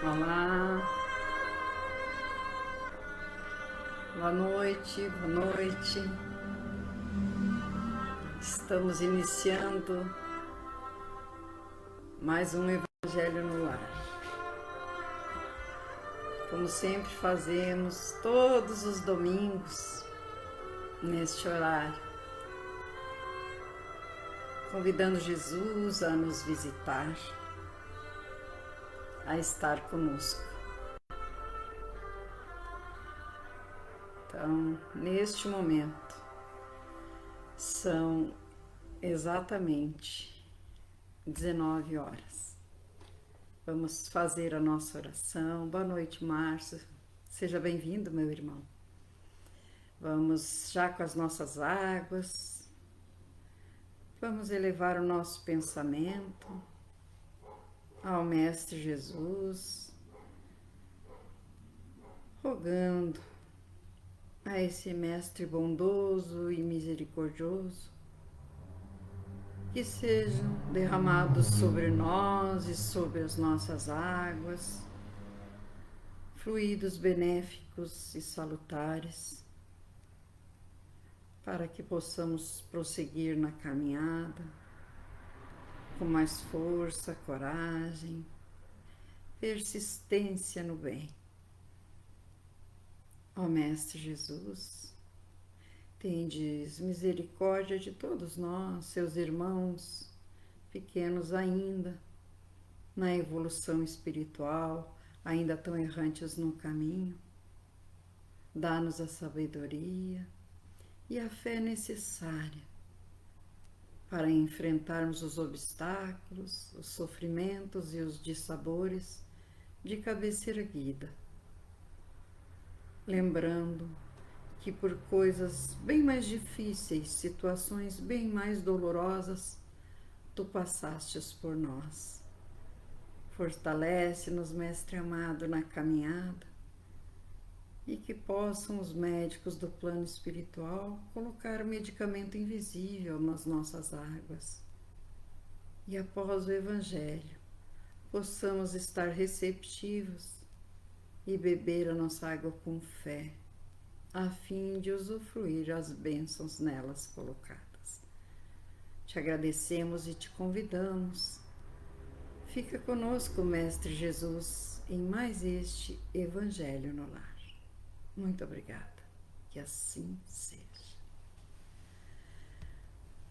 Olá, boa noite, boa noite. Estamos iniciando mais um Evangelho no Lar. Como sempre fazemos todos os domingos neste horário, convidando Jesus a nos visitar, a estar conosco. Então, neste momento, são exatamente 19 horas. Vamos fazer a nossa oração. Boa noite, Márcio. Seja bem-vindo, meu irmão. Vamos já com as nossas águas. Vamos elevar o nosso pensamento ao Mestre Jesus, rogando a esse Mestre bondoso e misericordioso que sejam derramados sobre nós e sobre as nossas águas, fluidos benéficos e salutares, para que possamos prosseguir na caminhada com mais força, coragem, persistência no bem. Ó Mestre Jesus, tendes misericórdia de todos nós, seus irmãos, pequenos ainda, na evolução espiritual, ainda tão errantes no caminho. Dá-nos a sabedoria e a fé necessária para enfrentarmos os obstáculos, os sofrimentos e os dissabores de cabeça erguida, lembrando que por coisas bem mais difíceis, situações bem mais dolorosas, tu passastes por nós. Fortalece-nos, Mestre amado, na caminhada, e que possam os médicos do plano espiritual colocar o medicamento invisível nas nossas águas. E após o Evangelho, possamos estar receptivos e beber a nossa água com fé, a fim de usufruir as bênçãos nelas colocadas. Te agradecemos e te convidamos. Fica conosco, Mestre Jesus, em mais este Evangelho no Lar. Muito obrigada. Que assim seja.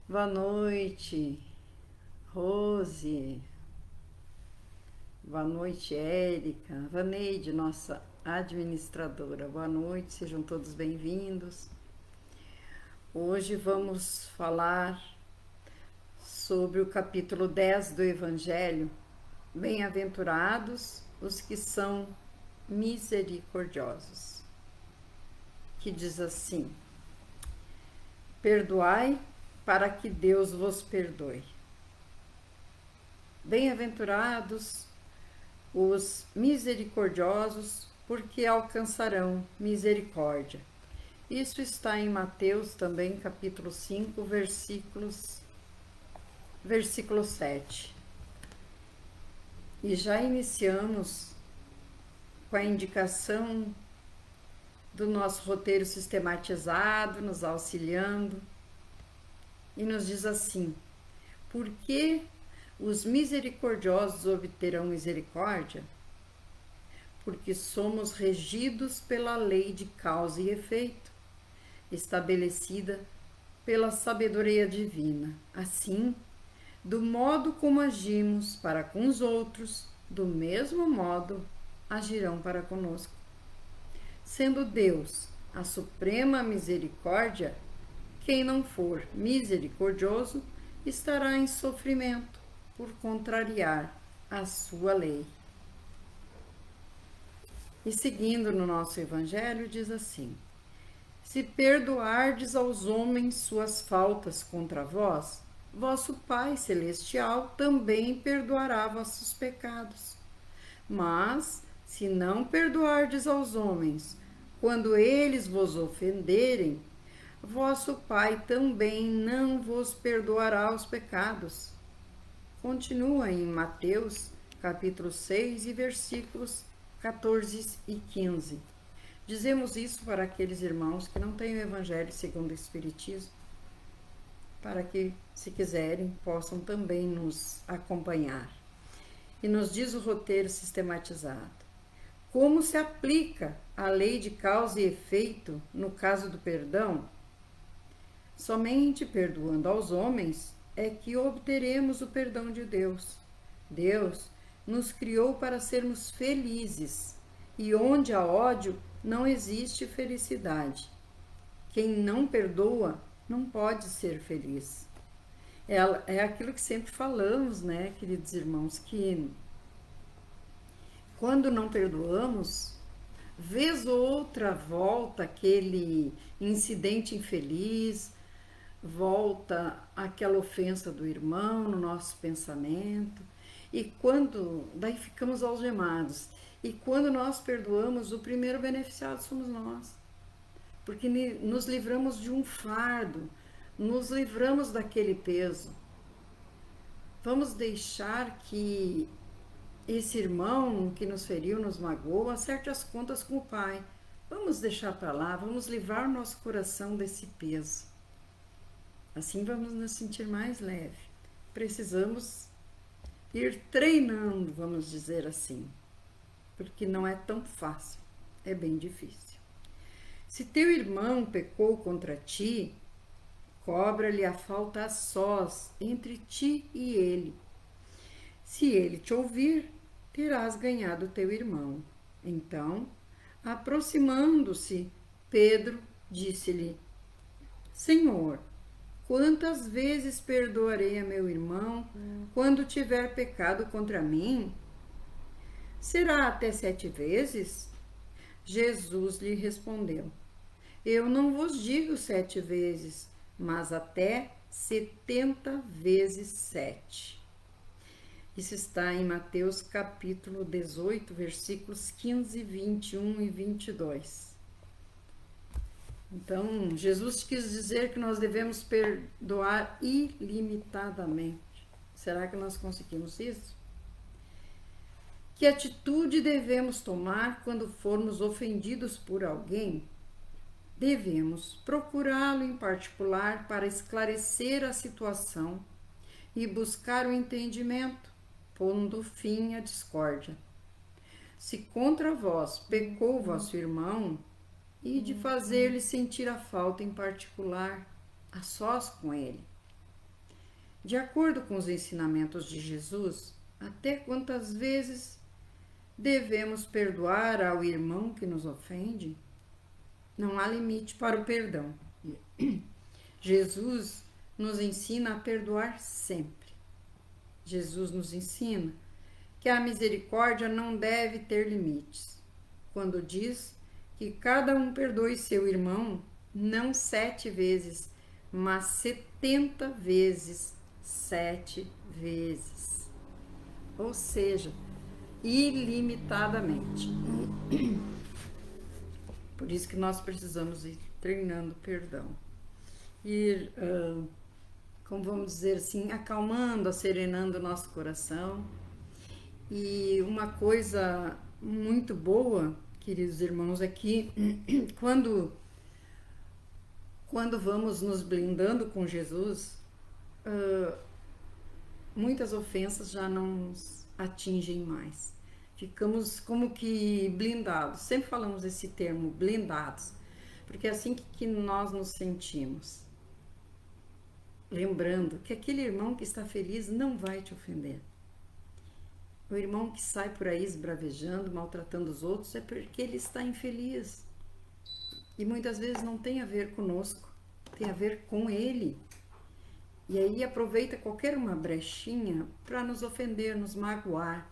Boa noite, Rose. Boa noite, Érica. Vaneide, nossa administradora. Boa noite, sejam todos bem-vindos. Hoje vamos falar sobre o capítulo 10 do Evangelho. Bem-aventurados os que são misericordiosos, que diz assim: perdoai para que Deus vos perdoe. Bem-aventurados os misericordiosos, porque alcançarão misericórdia. Isso está em Mateus também, capítulo 5, versículo 7. E já iniciamos com a indicação do nosso roteiro sistematizado, nos auxiliando, e nos diz assim: por que os misericordiosos obterão misericórdia? Porque somos regidos pela lei de causa e efeito, estabelecida pela sabedoria divina. Assim, do modo como agimos para com os outros, do mesmo modo agirão para conosco. Sendo Deus a suprema misericórdia, quem não for misericordioso estará em sofrimento por contrariar a sua lei. E seguindo no nosso Evangelho, diz assim: se perdoardes aos homens suas faltas contra vós, vosso Pai Celestial também perdoará vossos pecados. Mas, se não perdoardes aos homens, quando eles vos ofenderem, vosso Pai também não vos perdoará os pecados. Continua em Mateus capítulo 6 e versículos 14 e 15. Dizemos isso para aqueles irmãos que não têm o Evangelho segundo o Espiritismo, para que, se quiserem, possam também nos acompanhar. E nos diz o roteiro sistematizado. Como se aplica a lei de causa e efeito no caso do perdão? Somente perdoando aos homens é que obteremos o perdão de Deus. Deus nos criou para sermos felizes, e onde há ódio não existe felicidade. Quem não perdoa não pode ser feliz. É aquilo que sempre falamos, né, queridos irmãos, que quando não perdoamos, vez ou outra volta aquele incidente infeliz, volta aquela ofensa do irmão no nosso pensamento, e daí ficamos algemados. E quando nós perdoamos, o primeiro beneficiado somos nós, porque nos livramos de um fardo, nos livramos daquele peso. Vamos deixar que esse irmão que nos feriu, nos magoou, acerte as contas com o Pai. Vamos deixar para lá, vamos livrar o nosso coração desse peso. Assim vamos nos sentir mais leve. Precisamos ir treinando, vamos dizer assim, porque não é tão fácil, é bem difícil. Se teu irmão pecou contra ti, cobra-lhe a falta a sós entre ti e ele. Se ele te ouvir, terás ganhado teu irmão. Então, aproximando-se, Pedro disse-lhe: Senhor, quantas vezes perdoarei a meu irmão quando tiver pecado contra mim? Será até 7 vezes? Jesus lhe respondeu: Eu não vos digo 7 vezes, mas até 70 vezes 7. Isso está em Mateus capítulo 18, versículos 15, 21 e 22. Então, Jesus quis dizer que nós devemos perdoar ilimitadamente. Será que nós conseguimos isso? Que atitude devemos tomar quando formos ofendidos por alguém? Devemos procurá-lo em particular para esclarecer a situação e buscar o entendimento, pondo fim à discórdia. Se contra vós pecou vosso irmão, e de fazer-lhe sentir a falta em particular, a sós com ele. De acordo com os ensinamentos de Jesus, até quantas vezes devemos perdoar ao irmão que nos ofende? Não há limite para o perdão. Jesus nos ensina a perdoar sempre. Jesus nos ensina que a misericórdia não deve ter limites, quando diz que cada um perdoe seu irmão, não 7 vezes, mas 70 vezes 7 vezes. Ou seja, ilimitadamente. Por isso que nós precisamos ir treinando perdão. Ir, como vamos dizer assim, acalmando, serenando o nosso coração. E uma coisa muito boa, queridos irmãos, é que quando vamos nos blindando com Jesus, muitas ofensas já não nos atingem mais. Ficamos como que blindados. Sempre falamos esse termo, blindados, porque é assim que nós nos sentimos. Lembrando que aquele irmão que está feliz não vai te ofender. O irmão que sai por aí esbravejando, maltratando os outros, é porque ele está infeliz. E muitas vezes não tem a ver conosco, tem a ver com ele. E aí aproveita qualquer uma brechinha para nos ofender, nos magoar.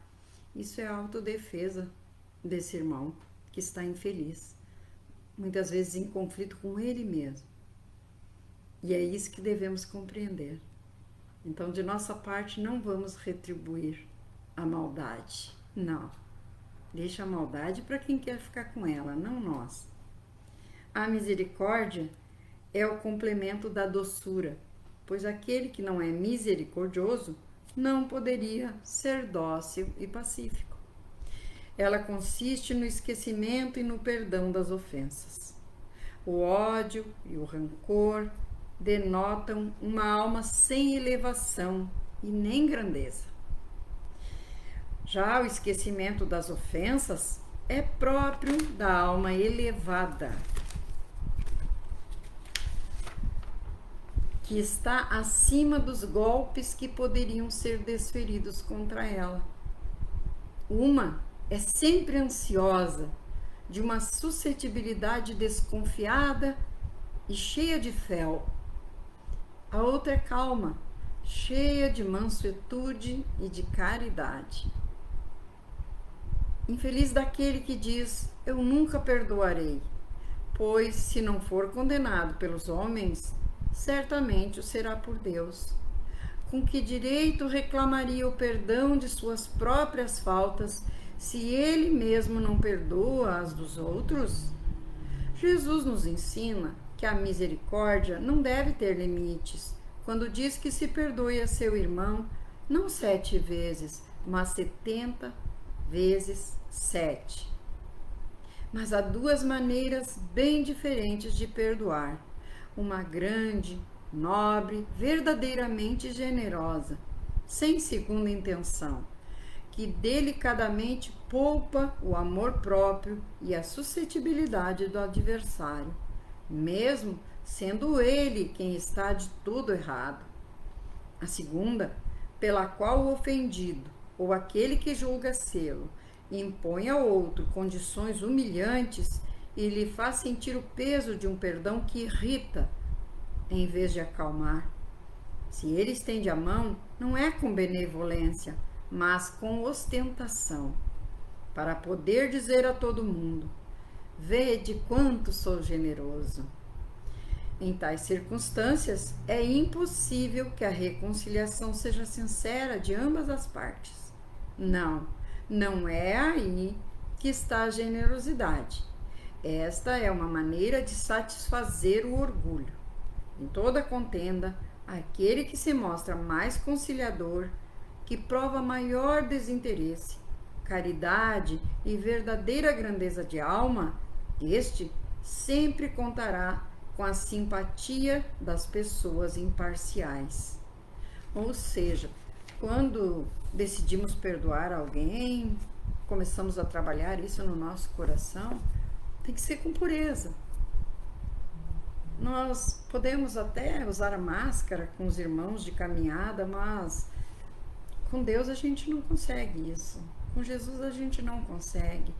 Isso é a autodefesa desse irmão que está infeliz. Muitas vezes em conflito com ele mesmo. E é isso que devemos compreender. Então, de nossa parte, não vamos retribuir a maldade. Não. Deixa a maldade para quem quer ficar com ela, não nós. A misericórdia é o complemento da doçura, pois aquele que não é misericordioso não poderia ser dócil e pacífico. Ela consiste no esquecimento e no perdão das ofensas. O ódio e o rancor denotam uma alma sem elevação e nem grandeza. Já o esquecimento das ofensas é próprio da alma elevada, que está acima dos golpes que poderiam ser desferidos contra ela. Uma é sempre ansiosa, de uma suscetibilidade desconfiada e cheia de fel. A outra é calma, cheia de mansuetude e de caridade. Infeliz daquele que diz: eu nunca perdoarei, pois se não for condenado pelos homens, certamente o será por Deus. Com que direito reclamaria o perdão de suas próprias faltas, se ele mesmo não perdoa as dos outros? Jesus nos ensina que a misericórdia não deve ter limites, quando diz que se perdoe a seu irmão, não 7 vezes, mas 70 vezes 7. Mas há 2 maneiras bem diferentes de perdoar. Uma grande, nobre, verdadeiramente generosa, sem segunda intenção, que delicadamente poupa o amor próprio e a suscetibilidade do adversário, mesmo sendo ele quem está de tudo errado. A segunda, pela qual o ofendido, ou aquele que julga sê-lo, impõe ao outro condições humilhantes e lhe faz sentir o peso de um perdão que irrita, em vez de acalmar. Se ele estende a mão, não é com benevolência, mas com ostentação, para poder dizer a todo mundo: vede quanto sou generoso. Em tais circunstâncias, é impossível que a reconciliação seja sincera de ambas as partes. Não é aí que está a generosidade. Esta é uma maneira de satisfazer o orgulho. Em toda contenda, aquele que se mostra mais conciliador, que prova maior desinteresse, caridade e verdadeira grandeza de alma, este sempre contará com a simpatia das pessoas imparciais. Ou seja, quando decidimos perdoar alguém, começamos a trabalhar isso no nosso coração, tem que ser com pureza. Nós podemos até usar a máscara com os irmãos de caminhada, mas com Deus a gente não consegue isso. Com Jesus a gente não consegue.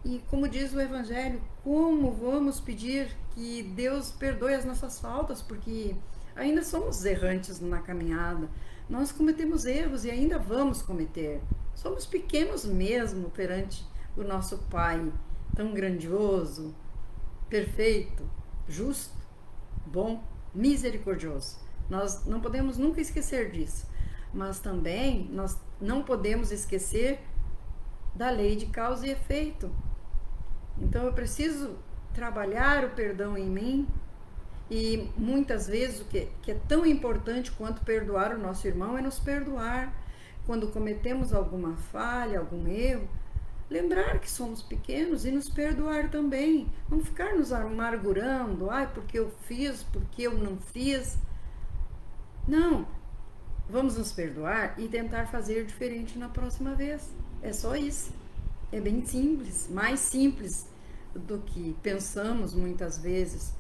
E como diz o Evangelho, como vamos pedir que Deus perdoe as nossas faltas? Porque ainda somos errantes na caminhada. Nós cometemos erros e ainda vamos cometer. Somos pequenos mesmo perante o nosso Pai, tão grandioso, perfeito, justo, bom, misericordioso. Nós não podemos nunca esquecer disso. Mas também nós não podemos esquecer da lei de causa e efeito. Então eu preciso trabalhar o perdão em mim, e muitas vezes o que é tão importante quanto perdoar o nosso irmão é nos perdoar. Quando cometemos alguma falha, algum erro, lembrar que somos pequenos e nos perdoar também. Não ficar nos amargurando, porque eu fiz, porque eu não fiz. Não, vamos nos perdoar e tentar fazer diferente na próxima vez. É só isso. É bem simples, mais simples do que pensamos muitas vezes.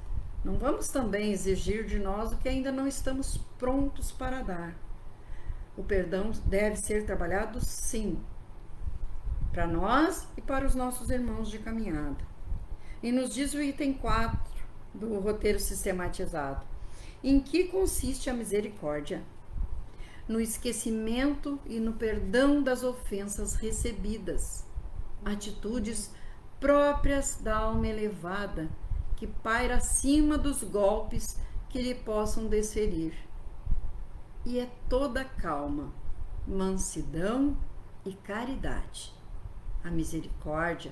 Não vamos também exigir de nós o que ainda não estamos prontos para dar. O perdão deve ser trabalhado, sim, para nós e para os nossos irmãos de caminhada. E nos diz o item 4 do roteiro sistematizado: em que consiste a misericórdia? No esquecimento e no perdão das ofensas recebidas, atitudes próprias da alma elevada, que paira acima dos golpes que lhe possam desferir. E é toda calma, mansidão e caridade. A misericórdia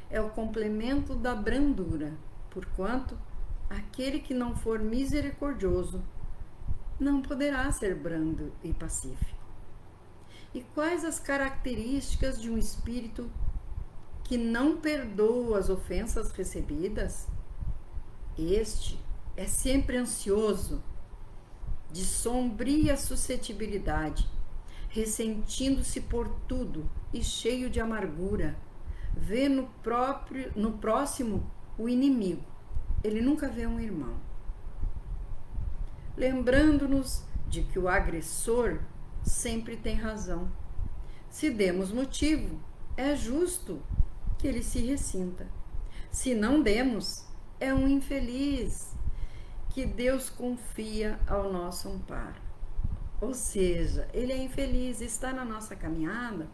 é o complemento da brandura, porquanto aquele que não for misericordioso não poderá ser brando e pacífico. E quais as características de um espírito que não perdoa as ofensas recebidas? Este é sempre ansioso, de sombria suscetibilidade, ressentindo-se por tudo e cheio de amargura, vê no próximo o inimigo. Ele nunca vê um irmão. Lembrando-nos de que o agressor sempre tem razão. Se demos motivo, é justo que ele se ressinta. Se não demos, é um infeliz que Deus confia ao nosso amparo. Ou seja, ele é infeliz, está na nossa caminhada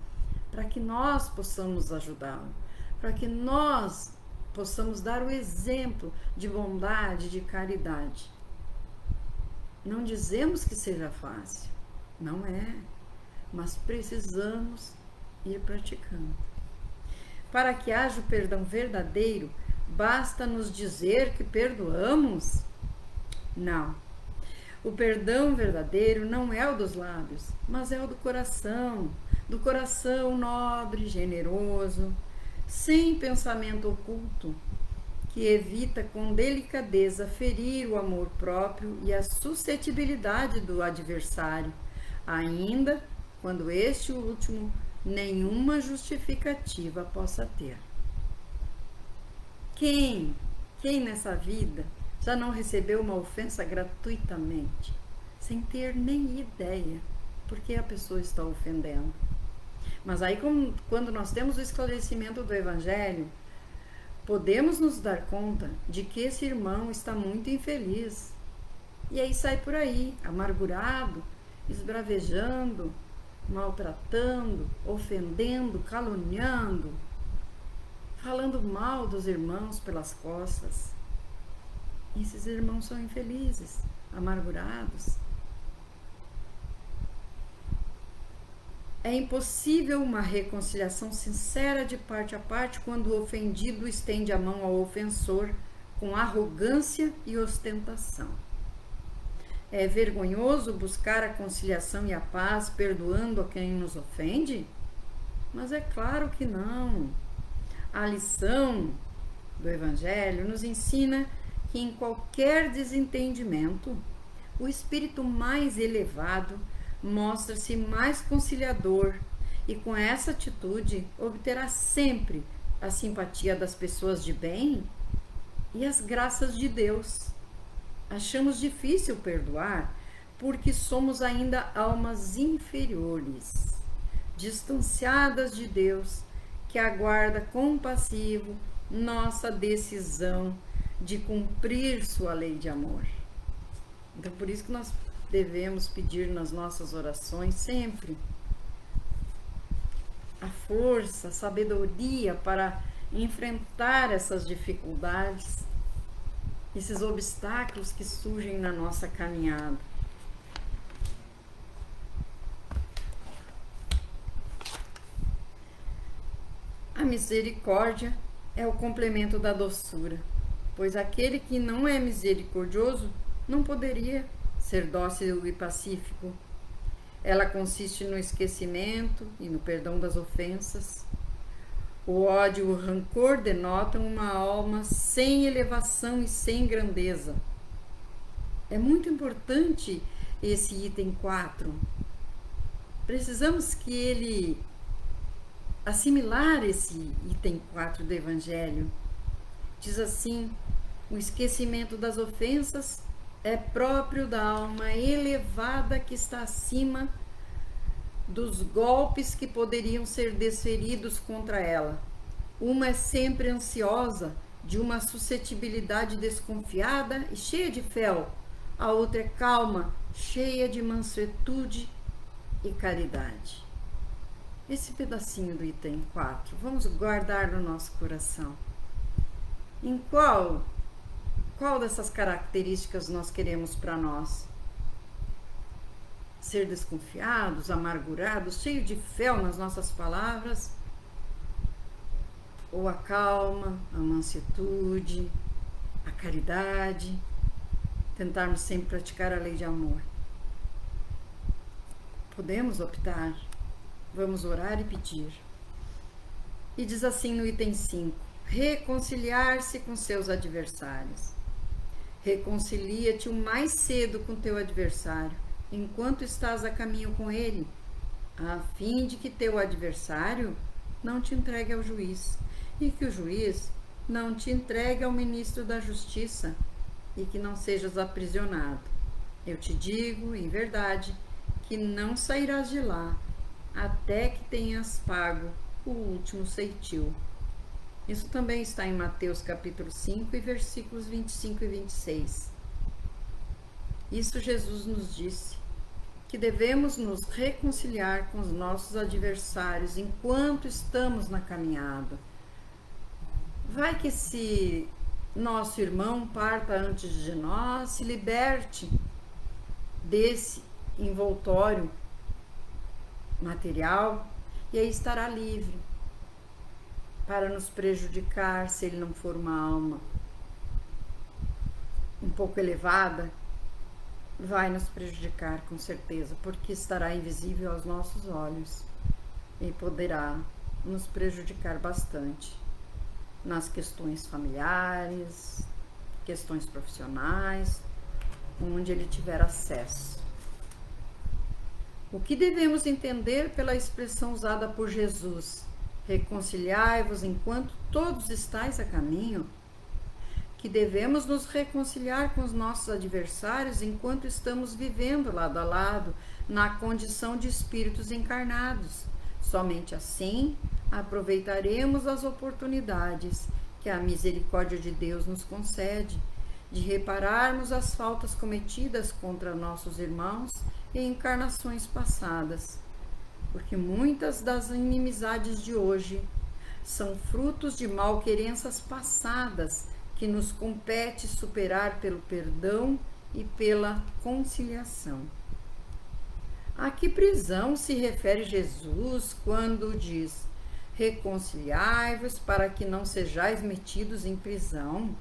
para que nós possamos ajudá-lo, para que nós possamos dar o exemplo de bondade, de caridade. Não dizemos que seja fácil, não é, mas precisamos ir praticando. Para que haja o perdão verdadeiro, basta nos dizer que perdoamos? Não. O perdão verdadeiro não é o dos lábios, mas é o do coração nobre, generoso, sem pensamento oculto, que evita com delicadeza ferir o amor próprio e a suscetibilidade do adversário, ainda quando este último nenhuma justificativa possa ter. Quem nessa vida já não recebeu uma ofensa gratuitamente, sem ter nem ideia por que a pessoa está ofendendo? Mas aí, quando nós temos o esclarecimento do Evangelho, podemos nos dar conta de que esse irmão está muito infeliz. E aí sai por aí, amargurado, esbravejando, maltratando, ofendendo, caluniando, falando mal dos irmãos pelas costas. Esses irmãos são infelizes, amargurados. É impossível uma reconciliação sincera de parte a parte quando o ofendido estende a mão ao ofensor com arrogância e ostentação. É vergonhoso buscar a conciliação e a paz perdoando a quem nos ofende? Mas é claro que não. A lição do Evangelho nos ensina que em qualquer desentendimento, o espírito mais elevado mostra-se mais conciliador e com essa atitude obterá sempre a simpatia das pessoas de bem e as graças de Deus. Achamos difícil perdoar porque somos ainda almas inferiores, distanciadas de Deus, que aguarda compassivo nossa decisão de cumprir sua lei de amor. Então, por isso que nós devemos pedir nas nossas orações sempre a força, a sabedoria para enfrentar essas dificuldades, esses obstáculos que surgem na nossa caminhada. A misericórdia é o complemento da doçura, pois aquele que não é misericordioso não poderia ser dócil e pacífico. Ela consiste no esquecimento e no perdão das ofensas. O ódio e o rancor denotam uma alma sem elevação e sem grandeza. É muito importante esse item 4. Precisamos que ele assimilar esse item 4 do Evangelho. Diz assim: o esquecimento das ofensas é próprio da alma elevada que está acima dos golpes que poderiam ser desferidos contra ela. Uma é sempre ansiosa, de uma suscetibilidade desconfiada e cheia de fel. A outra é calma, cheia de mansuetude e caridade. Esse pedacinho do item 4, vamos guardar no nosso coração. Em qual dessas características nós queremos para nós? Ser desconfiados, amargurados, cheio de fel nas nossas palavras? Ou a calma, a mansuetude, a caridade? Tentarmos sempre praticar a lei de amor. Podemos optar Vamos orar e pedir. E diz assim no item 5: reconciliar-se com seus adversários. Reconcilia-te o mais cedo com teu adversário, enquanto estás a caminho com ele, a fim de que teu adversário não te entregue ao juiz, e que o juiz não te entregue ao ministro da justiça, e que não sejas aprisionado. Eu te digo, em verdade, que não sairás de lá, até que tenhas pago o último ceitil. Isso também está em Mateus capítulo 5 e versículos 25 e 26. Isso Jesus nos disse, que devemos nos reconciliar com os nossos adversários enquanto estamos na caminhada. Vai que se nosso irmão parta antes de nós, se liberte desse envoltório material e aí estará livre para nos prejudicar, se ele não for uma alma um pouco elevada, vai nos prejudicar com certeza, porque estará invisível aos nossos olhos e poderá nos prejudicar bastante nas questões familiares, questões profissionais, onde ele tiver acesso. O que devemos entender pela expressão usada por Jesus? Reconciliai-vos enquanto todos estáis a caminho? Que devemos nos reconciliar com os nossos adversários enquanto estamos vivendo lado a lado na condição de espíritos encarnados. Somente assim aproveitaremos as oportunidades que a misericórdia de Deus nos concede de repararmos as faltas cometidas contra nossos irmãos em encarnações passadas, porque muitas das inimizades de hoje são frutos de malquerenças passadas que nos compete superar pelo perdão e pela conciliação. A que prisão se refere Jesus quando diz: reconciliai-vos para que não sejais metidos em prisão?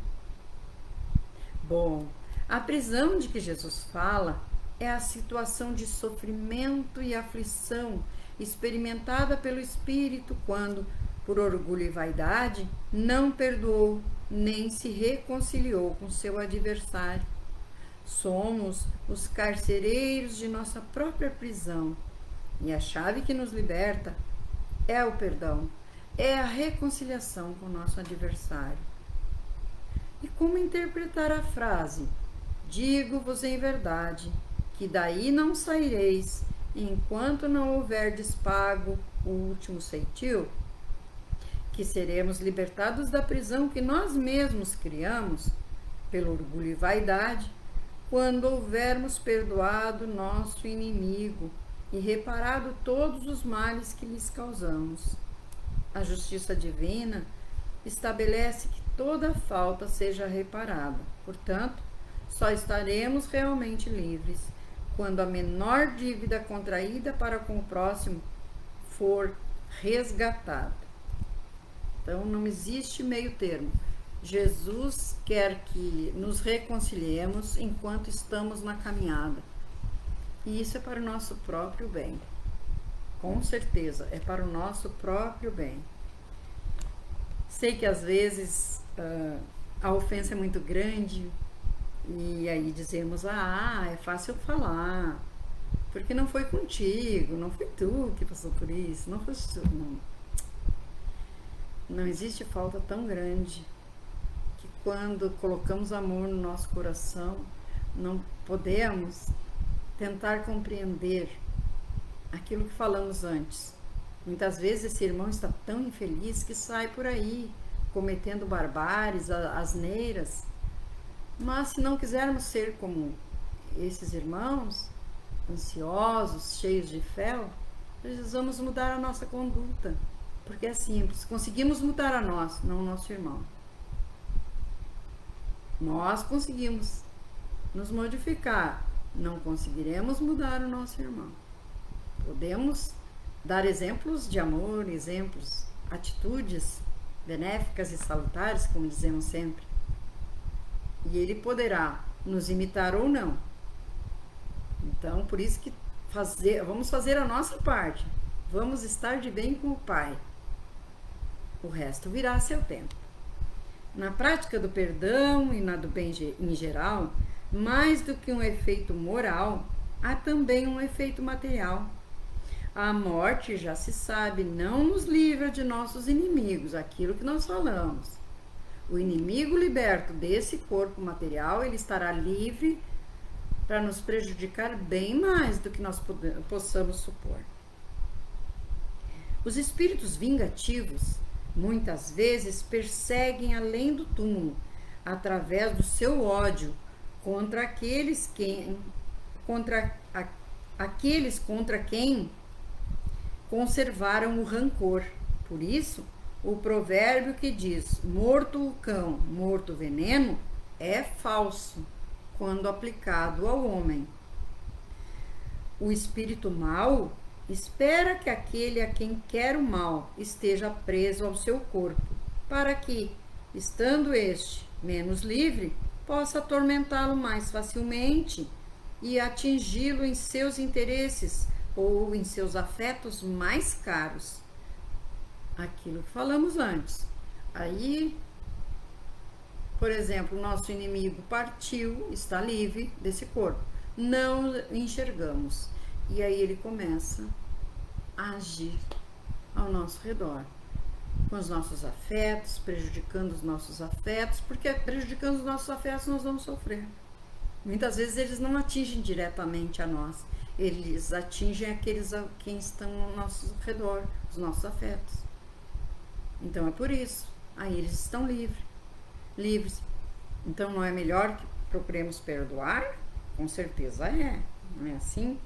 Bom, a prisão de que Jesus fala é a situação de sofrimento e aflição experimentada pelo espírito quando, por orgulho e vaidade, não perdoou nem se reconciliou com seu adversário. Somos os carcereiros de nossa própria prisão, e a chave que nos liberta é o perdão, é a reconciliação com o nosso adversário. E como interpretar a frase: digo-vos em verdade, que daí não saireis, enquanto não houverdes pago o último ceitil? Que seremos libertados da prisão que nós mesmos criamos, pelo orgulho e vaidade, quando houvermos perdoado nosso inimigo e reparado todos os males que lhes causamos. A justiça divina estabelece que toda falta seja reparada. Portanto, só estaremos realmente livres quando a menor dívida contraída para com o próximo for resgatada. Então, não existe meio termo. Jesus quer que nos reconciliemos enquanto estamos na caminhada. E isso é para o nosso próprio bem. Com certeza, é para o nosso próprio bem. Sei que às vezes a ofensa é muito grande e aí dizemos: é fácil falar, porque não foi contigo, não foi tu que passou por isso, não foi tu. Não existe falta tão grande que quando colocamos amor no nosso coração, não podemos tentar compreender aquilo que falamos antes. Muitas vezes esse irmão está tão infeliz que sai por aí cometendo barbáries, asneiras. Mas se não quisermos ser como esses irmãos, ansiosos, cheios de fel, precisamos mudar a nossa conduta. Porque é simples, conseguimos mudar a nós, não o nosso irmão. Nós conseguimos nos modificar, não conseguiremos mudar o nosso irmão. Podemos dar exemplos de amor, exemplos, atitudes benéficas e salutares, como dizemos sempre. E ele poderá nos imitar ou não. Então, por isso que vamos fazer a nossa parte. Vamos estar de bem com o Pai. O resto virá a seu tempo. Na prática do perdão e na do bem em geral, mais do que um efeito moral, há também um efeito material. A morte, já se sabe, não nos livra de nossos inimigos, aquilo que nós falamos. O inimigo liberto desse corpo material, ele estará livre para nos prejudicar bem mais do que nós possamos supor. Os espíritos vingativos muitas vezes perseguem além do túmulo, através do seu ódio contra aqueles contra quem conservaram o rancor. Por isso, o provérbio que diz morto o cão, morto o veneno, é falso quando aplicado ao homem. O espírito mau espera que aquele a quem quer o mal esteja preso ao seu corpo, para que, estando este menos livre, possa atormentá-lo mais facilmente e atingi-lo em seus interesses ou em seus afetos mais caros. Aquilo que falamos antes. Aí, por exemplo, o nosso inimigo partiu, está livre desse corpo. Não enxergamos. E aí ele começa a agir ao nosso redor, com os nossos afetos, prejudicando os nossos afetos, porque prejudicando os nossos afetos nós vamos sofrer. Muitas vezes eles não atingem diretamente a nós, eles atingem aqueles a quem estão ao nosso redor, os nossos afetos. Então é por isso, aí eles estão livres. Então não é melhor que procuremos perdoar? Com certeza não é assim?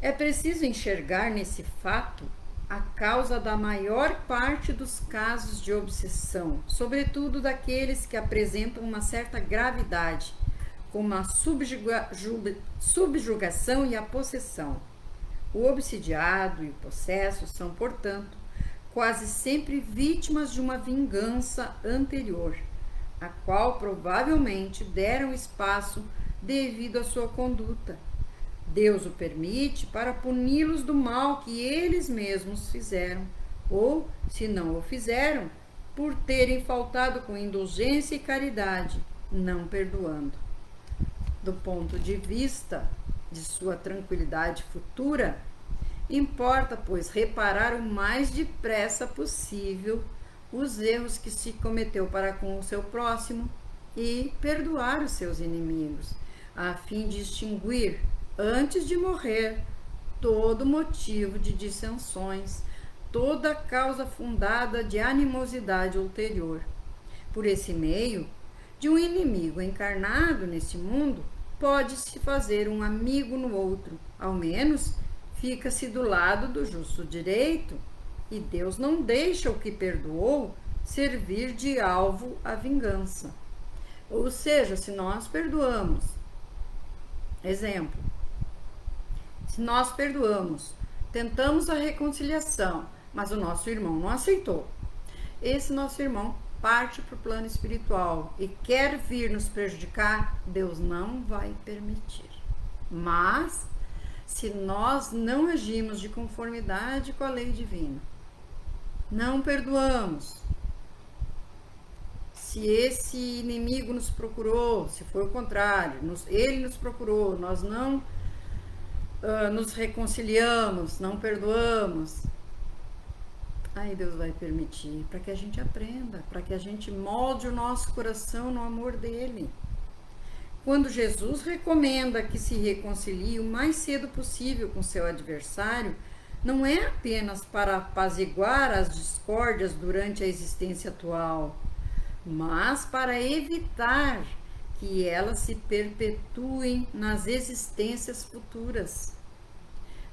É preciso enxergar nesse fato a causa da maior parte dos casos de obsessão, sobretudo daqueles que apresentam uma certa gravidade, como a subjugação e a possessão. O obsidiado e o possesso são, portanto, quase sempre vítimas de uma vingança anterior, a qual provavelmente deram espaço devido à sua conduta. Deus o permite para puni-los do mal que eles mesmos fizeram, ou, se não o fizeram, por terem faltado com indulgência e caridade, não perdoando. Do ponto de vista de sua tranquilidade futura, importa, pois, reparar o mais depressa possível os erros que se cometeu para com o seu próximo e perdoar os seus inimigos, a fim de extinguir, antes de morrer, todo motivo de dissensões, toda causa fundada de animosidade ulterior. Por esse meio, de um inimigo encarnado neste mundo, pode-se fazer um amigo no outro, ao menos fica-se do lado do justo direito, e Deus não deixa o que perdoou servir de alvo à vingança. Ou seja, se nós perdoamos, exemplo, se nós perdoamos, tentamos a reconciliação, mas o nosso irmão não aceitou, esse nosso irmão parte para o plano espiritual e quer vir nos prejudicar, Deus não vai permitir. Mas, se nós não agimos de conformidade com a lei divina, não perdoamos, se esse inimigo nos procurou, se for o contrário, ele nos procurou, nós não nos reconciliamos, não perdoamos, aí Deus vai permitir, para que a gente aprenda, para que a gente molde o nosso coração no amor dele. Quando Jesus recomenda que se reconcilie o mais cedo possível com seu adversário, não é apenas para apaziguar as discórdias durante a existência atual, mas para evitar que elas se perpetuem nas existências futuras.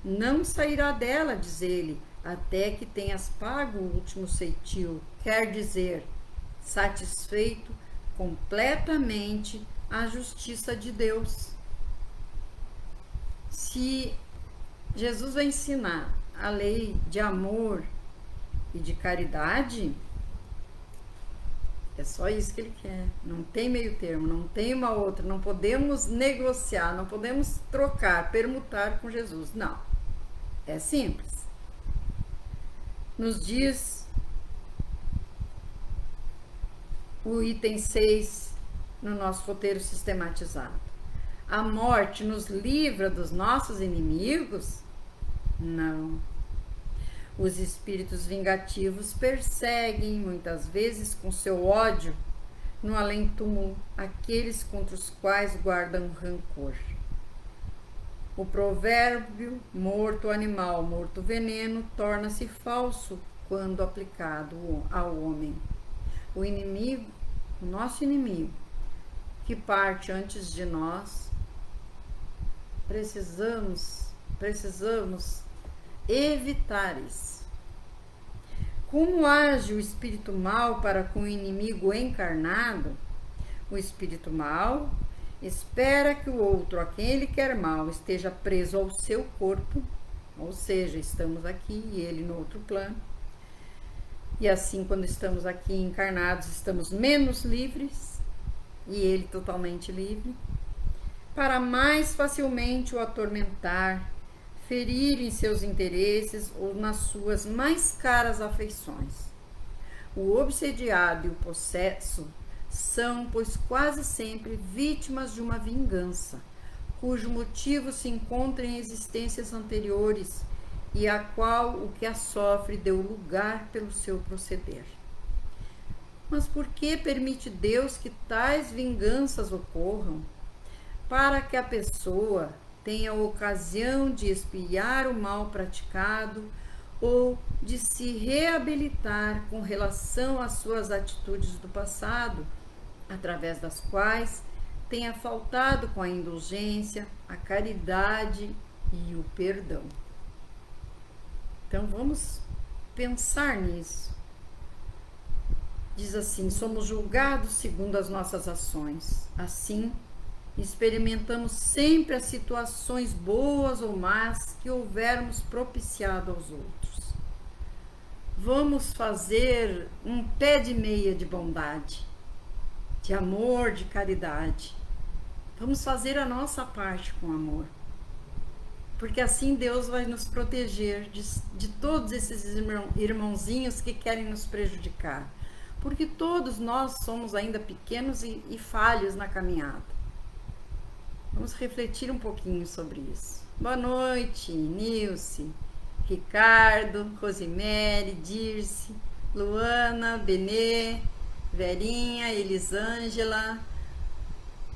Não sairá dela, diz ele, até que tenhas pago o último ceitil, quer dizer, satisfeito completamente a justiça de Deus. Se Jesus vai ensinar a lei de amor e de caridade, é só isso que ele quer. Não tem meio termo, não tem uma outra, não podemos negociar, não podemos trocar, permutar com Jesus, não. É simples. Nos diz o item 6 no nosso roteiro sistematizado. A morte nos livra dos nossos inimigos? Não. Os espíritos vingativos perseguem, muitas vezes com seu ódio, no além-túmulo, aqueles contra os quais guardam rancor. O provérbio morto animal, morto veneno, torna-se falso quando aplicado ao homem. O inimigo, o nosso inimigo, que parte antes de nós, precisamos evitar isso. Como age o espírito mal para com o inimigo encarnado? O espírito mal espera que o outro a quem ele quer mal esteja preso ao seu corpo, ou seja, estamos aqui e ele no outro plano. E assim, quando estamos aqui encarnados, estamos menos livres e ele totalmente livre, para mais facilmente o atormentar, ferir em seus interesses ou nas suas mais caras afeições. O obsediado e o possesso são, pois, quase sempre vítimas de uma vingança, cujo motivo se encontra em existências anteriores e a qual o que a sofre deu lugar pelo seu proceder. Mas por que permite Deus que tais vinganças ocorram? Para que a pessoa tenha ocasião de expiar o mal praticado ou de se reabilitar com relação às suas atitudes do passado, através das quais tenha faltado com a indulgência, a caridade e o perdão. Então vamos pensar nisso. Diz assim: somos julgados segundo as nossas ações. Assim, experimentamos sempre as situações boas ou más que houvermos propiciado aos outros. Vamos fazer um pé de meia de bondade, de amor, de caridade. Vamos fazer a nossa parte com amor. Porque assim Deus vai nos proteger de todos esses irmãozinhos que querem nos prejudicar. Porque todos nós somos ainda pequenos e falhos na caminhada. Vamos refletir um pouquinho sobre isso. Boa noite, Nilce, Ricardo, Rosemary, Dirce, Luana, Benê, Verinha, Elisângela,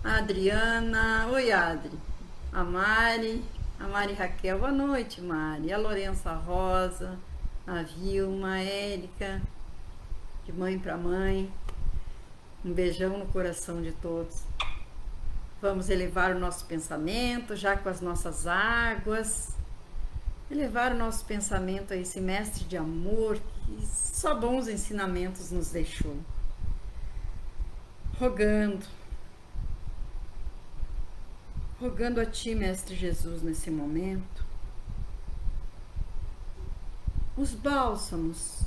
Adriana. Oi, Adri. A Mari Raquel. Boa noite, Mari. A Lourença Rosa, a Vilma, a Érica, de mãe para mãe. Um beijão no coração de todos. Vamos elevar o nosso pensamento, já com as nossas águas, elevar o nosso pensamento a esse mestre de amor que só bons ensinamentos nos deixou. Rogando a Ti, Mestre Jesus, nesse momento, os bálsamos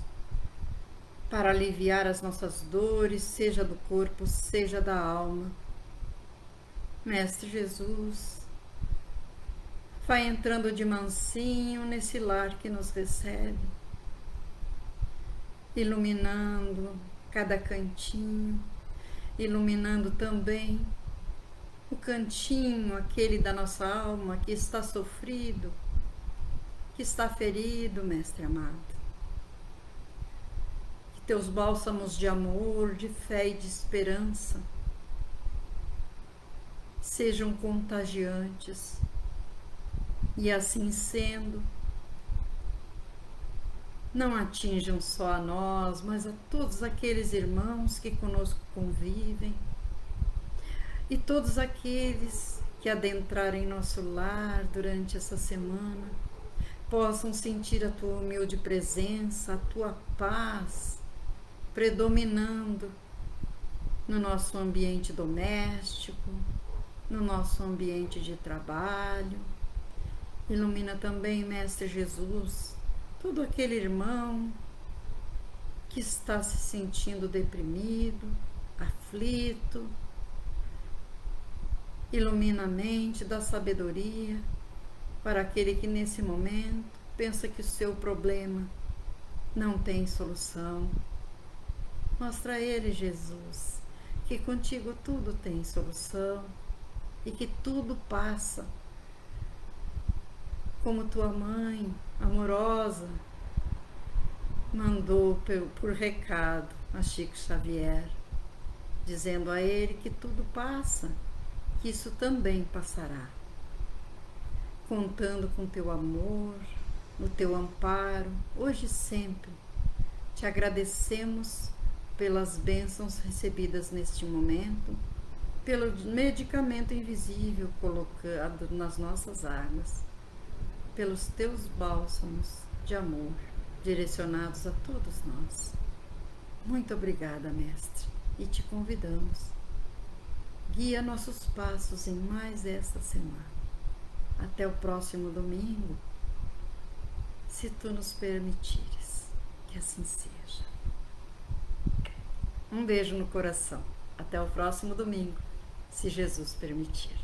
para aliviar as nossas dores, seja do corpo, seja da alma. Mestre Jesus, vai entrando de mansinho nesse lar que nos recebe, iluminando cada cantinho, iluminando também o cantinho, aquele da nossa alma que está sofrido, que está ferido, Mestre amado. Que Teus bálsamos de amor, de fé e de esperança sejam contagiantes, e assim sendo, não atinjam só a nós, mas a todos aqueles irmãos que conosco convivem, e todos aqueles que adentrarem nosso lar durante essa semana possam sentir a Tua humilde presença, a Tua paz predominando no nosso ambiente doméstico, no nosso ambiente de trabalho. Ilumina também, Mestre Jesus, todo aquele irmão que está se sentindo deprimido, aflito. Ilumina a mente da sabedoria para aquele que nesse momento pensa que o seu problema não tem solução. Mostra a ele, Jesus, que contigo tudo tem solução e que tudo passa. Como tua mãe amorosa mandou por recado a Chico Xavier, dizendo a ele que tudo passa, que isso também passará. Contando com teu amor, no teu amparo, hoje e sempre. Te agradecemos pelas bênçãos recebidas neste momento, pelo medicamento invisível colocado nas nossas águas, pelos teus bálsamos de amor direcionados a todos nós. Muito obrigada, Mestre, e te convidamos. Guia nossos passos em mais esta semana. Até o próximo domingo, se tu nos permitires, que assim seja. Um beijo no coração. Até o próximo domingo, se Jesus permitir.